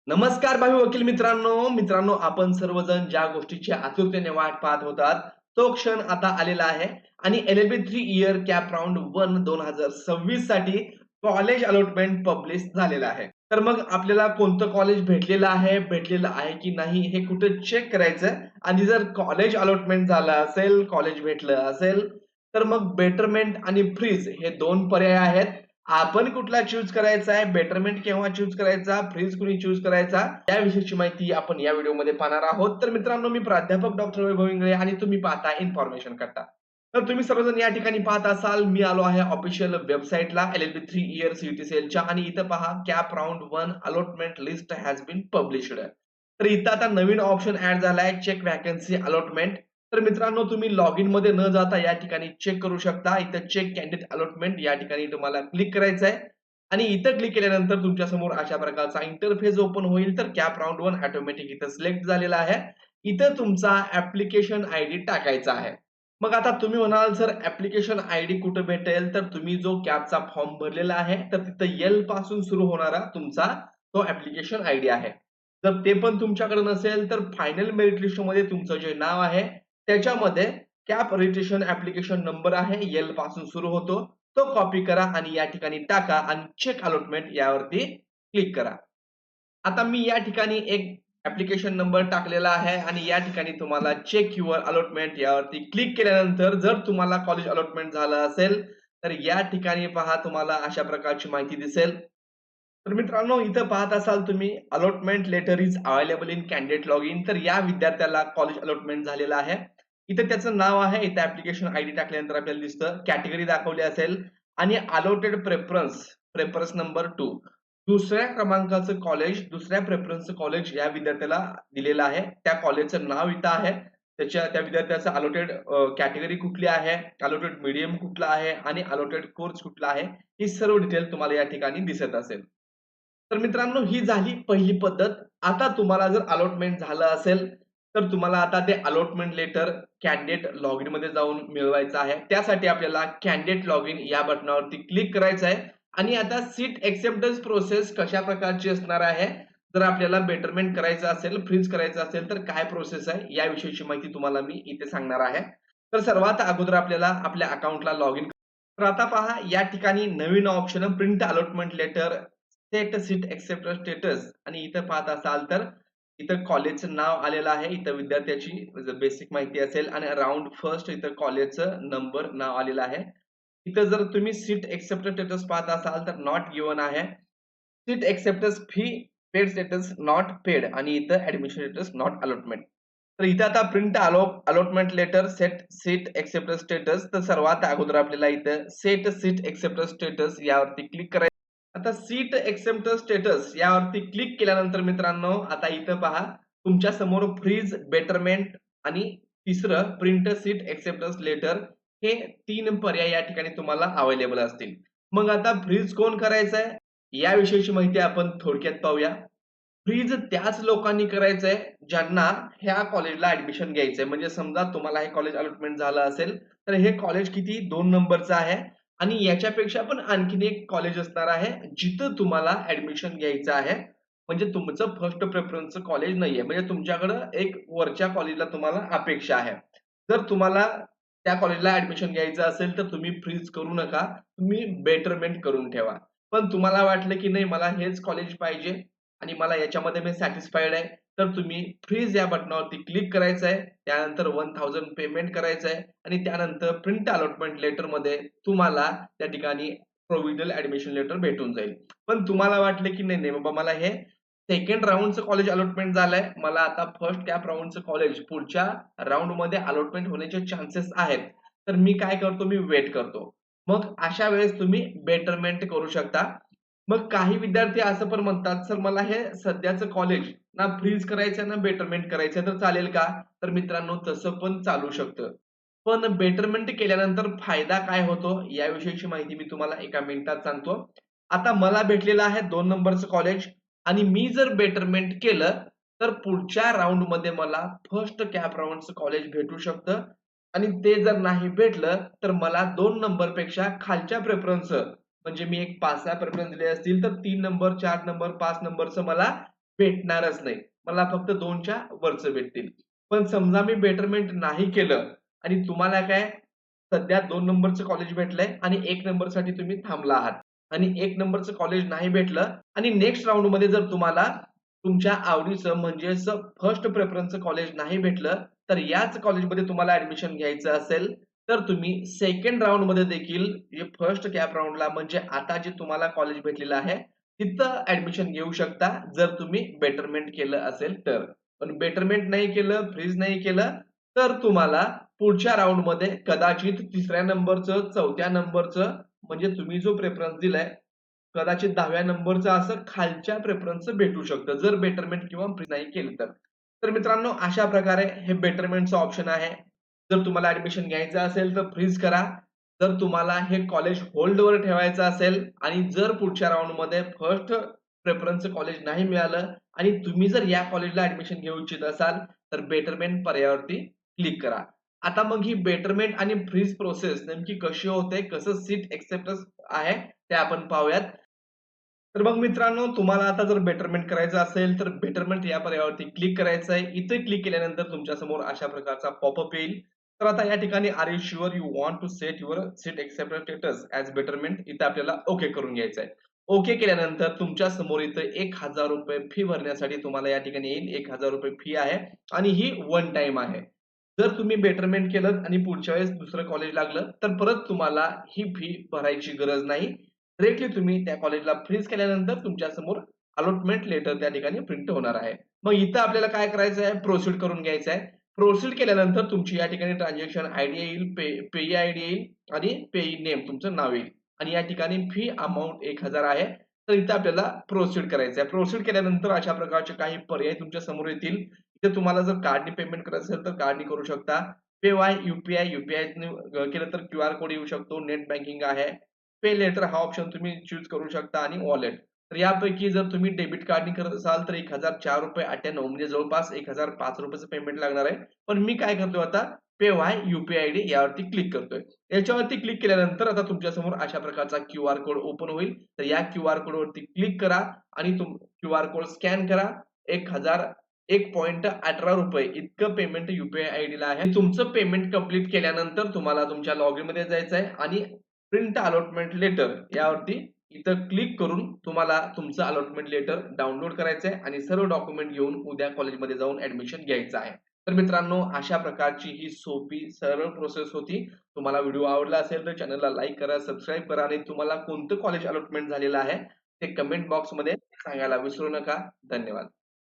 नमस्कार भावी वकील मित्रांनो आपण सर्वजण ज्या गोष्टीची आतुरतेने वाट पाहत होतात तो क्षण आता आलेला आहे आणि LLB 3 इयर कॅप राऊंड 1 2026 साठी कॉलेज अलॉटमेंट पब्लिश झालेलं आहे. तर मग आपल्याला कोणतं कॉलेज भेटलेलं आहे की नाही हे कुठे चेक करायचं आणि जर कॉलेज अलॉटमेंट झालं असेल, कॉलेज भेटलं असेल, तर मग बेटरमेंट आणि फ्रीज हे 2 पर्याय आहेत. आपण कुठला चूज करायचा आहे, बेटरमेंट केव्हा चूज करायचा, फ्रीज कुणी चूज करायचा, याविषयीची माहिती आपण या व्हिडिओमध्ये पाहणार आहोत. तर मित्रांनो, मी प्राध्यापक डॉक्टर वैभव इंगळे आणि तुम्ही पाहता इन्फॉर्मेशन करता. तर तुम्ही सर्वजण या ठिकाणी पाहत असाल, मी आलो आहे ऑफिशियल वेबसाईटला LLB 3 इयर सीईटी सेलच्या आणि इथं पहा CAP round 1 allotment list has been published. तर इथं आता नवीन ऑप्शन ऍड झालाय, चेक वॅकन्सी अलॉटमेंट. तर मित्रांनो, तुम्ही लॉग इन मध्ये न जाता या ठिकाणी चेक करू शकता. इथं चेक कॅन्डिडेट अलॉटमेंट या ठिकाणी तुम्हाला क्लिक करायचं आहे आणि इथं क्लिक केल्यानंतर तुमच्या समोर अशा प्रकारचा इंटरफेस ओपन होईल. तर कॅप राउंड 1 ऑटोमॅटिक इथं सिलेक्ट झालेला आहे. इथं तुमचा ऍप्लिकेशन आयडी टाकायचा आहे. मग आता तुम्ही म्हणाल सर ऍप्लिकेशन आयडी कुठे भेटेल? तर तुम्ही जो कॅपचा फॉर्म भरलेला आहे तर तिथं एल पासून सुरू होणारा तुमचा तो ऍप्लिकेशन आयडी आहे. जर ते पण तुमच्याकडे नसेल तर फायनल मेरिट लिस्ट मध्ये तुमचं जे नाव आहे त्याच्यामध्ये कॅप रजिस्ट्रेशन ऍप्लिकेशन नंबर आहे, एल पासून सुरू होतो, तो कॉपी करा आणि या ठिकाणी टाका आणि चेक अलॉटमेंट यावरती क्लिक करा. आता मी या ठिकाणी एक ऍप्लिकेशन नंबर टाकलेला आहे आणि या ठिकाणी तुम्हाला चेक युअर अलॉटमेंट यावरती क्लिक केल्यानंतर जर तुम्हाला कॉलेज अलॉटमेंट झालं असेल तर या ठिकाणी पहा तुम्हाला अशा प्रकारची माहिती दिसेल. तर मित्रांनो, इथं पाहत असाल तुम्ही allotment letter is available in candidate log in. तर या विद्यार्थ्याला कॉलेज अलॉटमेंट झालेलं आहे. इथं त्याचं नाव आहे, इथं ऍप्लिकेशन आयडी टाकल्यानंतर आपल्याला दिसतं, कॅटेगरी दाखवली असेल आणि अलॉटेड प्रेफरन्स नंबर 2 दुसऱ्या क्रमांकाचं कॉलेज, दुसऱ्या प्रेफरन्सचं कॉलेज या विद्यार्थ्याला दिलेलं आहे. त्या कॉलेजचं नाव इथं आहे. त्या विद्यार्थ्याचं अलॉटेड कॅटेगरी कुठली आहे, अलॉटेड मीडियम कुठला आहे आणि अलॉटेड कोर्स कुठला आहे, ही सर्व डिटेल तुम्हाला या ठिकाणी दिसत असेल. तर मित्रांनो, ही झाली पहिली पद्धत. आता तुम्हाला जर अलॉटमेंट झालं असेल, तर तुम्हाला आता ते अलॉटमेंट लेटर कॅन्डिडेट लॉगिन मध्ये जाऊन मिळवायचं आहे. त्यासाठी आपल्याला कॅन्डिडेट लॉगिन या बटनावरती क्लिक करायचं आहे आणि आता सीट एक्सेप्टन्स प्रोसेस कशा प्रकारची असणार आहे, जर आपल्याला बेटरमेंट करायचं असेल, फ्रीज करायचं असेल तर काय प्रोसेस आहे, याविषयीची माहिती तुम्हाला मी इथे सांगणार आहे. तर सर्वात अगोदर आपल्याला आपल्या अकाउंटला लॉग इन. तर आता पहा या ठिकाणी नवीन option print allotment letter, set seat acceptance status आणि इथं पाहत असाल तर इथं कॉलेजचं नाव आलेलं आहे. इथं विद्यार्थ्याची बेसिक माहिती असेल आणि राउंड फर्स्ट इथं कॉलेजचं नंबर नाव आलेलं आहे. इथं जर तुम्ही सीट एक्सेप्टन्स स्टेटस पाहत असाल तर नॉट गिव्हन आहे. Seat acceptance fee paid status not paid आणि इथं ऍडमिशन स्टेटस नॉट अलॉटमेंट. तर इथं आता print allotment letter set seat acceptance status. तर सर्वात अगोदर आपल्याला इथं सेट सीट एक्सेप्टन्स स्टेटस यावरती क्लिक करायचं. आता सीट एक्सेप्टन्स स्टेटस यावरती क्लिक केल्यानंतर मित्रांनो, आता इथं पहा तुमच्या समोर फ्रीज, बेटरमेंट आणि तिसरं प्रिंट सीट एक्सेप्टन्स लेटर हे 3 पर्याय या ठिकाणी तुम्हाला अवेलेबल असतील. मग आता फ्रीज कोण करायचंय याविषयीची माहिती आपण थोडक्यात पाहूया. फ्रीज त्याच लोकांनी करायचंय ज्यांना ह्या कॉलेजला ऍडमिशन घ्यायचंय. म्हणजे समजा तुम्हाला हे कॉलेज अलॉटमेंट झालं असेल, तर हे कॉलेज किती 2 नंबरचं आहे आणि याच्यापेक्षा पण आणखीन एक कॉलेज असणार आहे, जिथं तुम्हाला ऍडमिशन घ्यायचं आहे. म्हणजे तुमचं फर्स्ट प्रेफरन्सचं कॉलेज नाहीये. म्हणजे तुमच्याकडं एक वरच्या कॉलेजला तुम्हाला अपेक्षा आहे. जर तुम्हाला त्या कॉलेजला ऍडमिशन घ्यायचं असेल, तर तुम्ही फ्रीज करू नका. तुम्ही बेटरमेंट करून ठेवा. पण तुम्हाला वाटलं की नाही मला हेच कॉलेज पाहिजे आणि मला याच्यामध्ये मी सॅटिस्फाईड आहे, तर तुम्ही फ्रीज या बटनावरती क्लिक करायचं आहे. त्यानंतर 1000 पेमेंट करायचं आहे आणि त्यानंतर प्रिंट अलॉटमेंट लेटर मध्ये तुम्हाला त्या ठिकाणी प्रोव्हिजनल ऍडमिशन लेटर भेटून जाईल. पण तुम्हाला वाटलं की नाही नाही बाबा मला हे सेकंड राउंडचं कॉलेज अलॉटमेंट झालंय, मला आता फर्स्ट कॅप राउंडचं कॉलेज पुढच्या राउंड मध्ये अलॉटमेंट होण्याचे चान्सेस आहेत, तर मी काय करतो, मी वेट करतो. मग अशा वेळेस तुम्ही बेटरमेंट करू शकता. मग काही विद्यार्थी असं पण म्हणतात, "सर मला हे सध्याचं कॉलेज ना फ्रीज करायचंय ना बेटरमेंट करायचंय तर चालेल का?" तर मित्रांनो, तसं पण चालू शकतं. पण बेटरमेंट केल्यानंतर फायदा काय होतो याविषयीची माहिती मी तुम्हाला एका मिनिटात सांगतो. आता मला भेटलेलं आहे 2 नंबरचं कॉलेज आणि मी जर बेटरमेंट केलं, तर पुढच्या राउंडमध्ये मला फर्स्ट कॅप राउंडचं कॉलेज भेटू शकतं आणि ते जर नाही भेटलं, तर मला 2 नंबरपेक्षा खालच्या प्रेफरन्स म्हणजे मी एक 5-6 प्रेफरन्स दिले असतील, तर 3 नंबर, 4 नंबर, 5 नंबरचं मला भेटणारच नाही. मला फक्त 2च्या वरचं भेटतील. पण समजा मी बेटरमेंट नाही केलं आणि तुम्हाला काय सध्या 2 नंबरचं कॉलेज भेटलंय आणि 1 नंबरसाठी तुम्ही थांबला आहात आणि 1 नंबरचं कॉलेज नाही भेटलं आणि नेक्स्ट राउंडमध्ये जर तुम्हाला तुमच्या आवडीचं म्हणजेच फर्स्ट प्रेफरन्सचं कॉलेज नाही भेटलं, तर याच कॉलेजमध्ये तुम्हाला ॲडमिशन घ्यायचं असेल, तर तुम्ही सेकंड राउंडमध्ये देखील जे फर्स्ट कॅप राउंडला म्हणजे आता जे तुम्हाला कॉलेज भेटलेलं आहे, तिथं ॲडमिशन घेऊ शकता, जर तुम्ही बेटरमेंट केलं असेल तर. पण बेटरमेंट नाही केलं, फ्रीज नाही केलं, तर तुम्हाला पुढच्या राउंडमध्ये कदाचित 3ऱ्या नंबरचं, 4थ्या नंबरचं म्हणजे तुम्ही जो प्रेफरन्स दिलाय, कदाचित 10व्या नंबरचं असं खालच्या प्रेफरन्सचं भेटू शकतं, जर बेटरमेंट किंवा फ्रीज नाही केलं तर. तर मित्रांनो अशा प्रकारे हे बेटरमेंटचं ऑप्शन आहे. जर तुम्हाला ॲडमिशन घ्यायचं असेल तर फ्रीज करा. जर तुम्हाला हे कॉलेज होल्डवर ठेवायचं असेल आणि जर पुढच्या राउंडमध्ये फर्स्ट प्रेफरन्सचं कॉलेज नाही मिळालं आणि तुम्ही जर या कॉलेजला ॲडमिशन घेऊ इच्छित असाल, तर बेटरमेंट पर्यायावरती क्लिक करा. आता मग ही बेटरमेंट आणि फ्रीज प्रोसेस नेमकी कशी होते, कसं सीट एक्सेप्टन्स आहे, ते आपण पाहूयात. तर मग मित्रांनो, तुम्हाला आता जर बेटरमेंट करायचं असेल, तर बेटरमेंट या पर्यायावरती क्लिक करायचं आहे. इथे क्लिक केल्यानंतर तुमच्यासमोर अशा प्रकारचा पॉपअप येईल. तर आता या ठिकाणी are you sure you want to set your seat acceptance status as betterment इथे आपल्याला ओके करून घ्यायचं आहे. ओके केल्यानंतर तुमच्या समोर इथं ₹1000 फी भरण्यासाठी तुम्हाला या ठिकाणी येईल. ₹1000 फी आहे आणि ही वन टाईम आहे. जर तुम्ही बेटरमेंट केलं आणि पुढच्या वेळेस दुसरं कॉलेज लागलं, तर परत तुम्हाला ही फी भरायची गरज नाही. डायरेक्टली तुम्ही त्या कॉलेजला फ्रीज केल्यानंतर तुमच्या समोर अलॉटमेंट लेटर त्या ठिकाणी प्रिंट होणार आहे. मग इथं आपल्याला काय करायचं आहे? प्रोसीड करून घ्यायचं आहे. प्रोसीड केल्यानंतर तुमची या ठिकाणी ट्रान्झॅक्शन आयडी येईल, पेयी आयडी येईल आणि पेयी नेम तुमचं नाव येईल आणि या ठिकाणी फी अमाउंट 1000 आहे. तर इथं आपल्याला प्रोसीड करायचं आहे. प्रोसीड केल्यानंतर अशा प्रकारचे काही पर्याय तुमच्या समोर येतील. इथे तुम्हाला जर कार्डनी पेमेंट करायचं असेल तर कार्डनी करू शकता. पे बाय यूपीआयने केलं तर क्यूआर कोड येऊ शकतो. नेट बँकिंग आहे. पे लेटर हा ऑप्शन तुम्ही चूज करू शकता आणि वॉलेट. तर यापैकी जर तुम्ही डेबिट कार्डनी करत असाल तर ₹1004.98 म्हणजे जवळपास ₹1005 चं पेमेंट लागणार आहे. पण मी काय करतोय आता पे व्हाय यूपीआय आयडी यावरती क्लिक करतोय. याच्यावरती क्लिक केल्यानंतर आता तुमच्यासमोर अशा प्रकारचा क्यूआर कोड ओपन होईल. तर या क्यूआर कोडवरती क्लिक करा आणि क्यूआर कोड स्कॅन करा. 1000 ₹1.18 इतकं पेमेंट यूपीआय आयडीला आहे. तुमचं पेमेंट कंप्लीट केल्यानंतर तुम्हाला तुमच्या लॉगिनमध्ये जायचं आहे आणि प्रिंट अलॉटमेंट लेटर यावरती इथं क्लिक करून तुम्हाला तुमचं अलॉटमेंट लेटर डाउनलोड करायचं आहे आणि सर्व डॉक्युमेंट घेऊन उद्या कॉलेजमध्ये जाऊन ॲडमिशन घ्यायचं आहे. तर मित्रांनो अशा प्रकारची ही सोपी सरळ प्रोसेस होती. तुम्हाला व्हिडिओ आवडला असेल तर चॅनलला लाईक करा, सबस्क्राईब करा आणि तुम्हाला कोणतं कॉलेज अलॉटमेंट झालेलं आहे ते कमेंट बॉक्समध्ये सांगायला विसरू नका. धन्यवाद.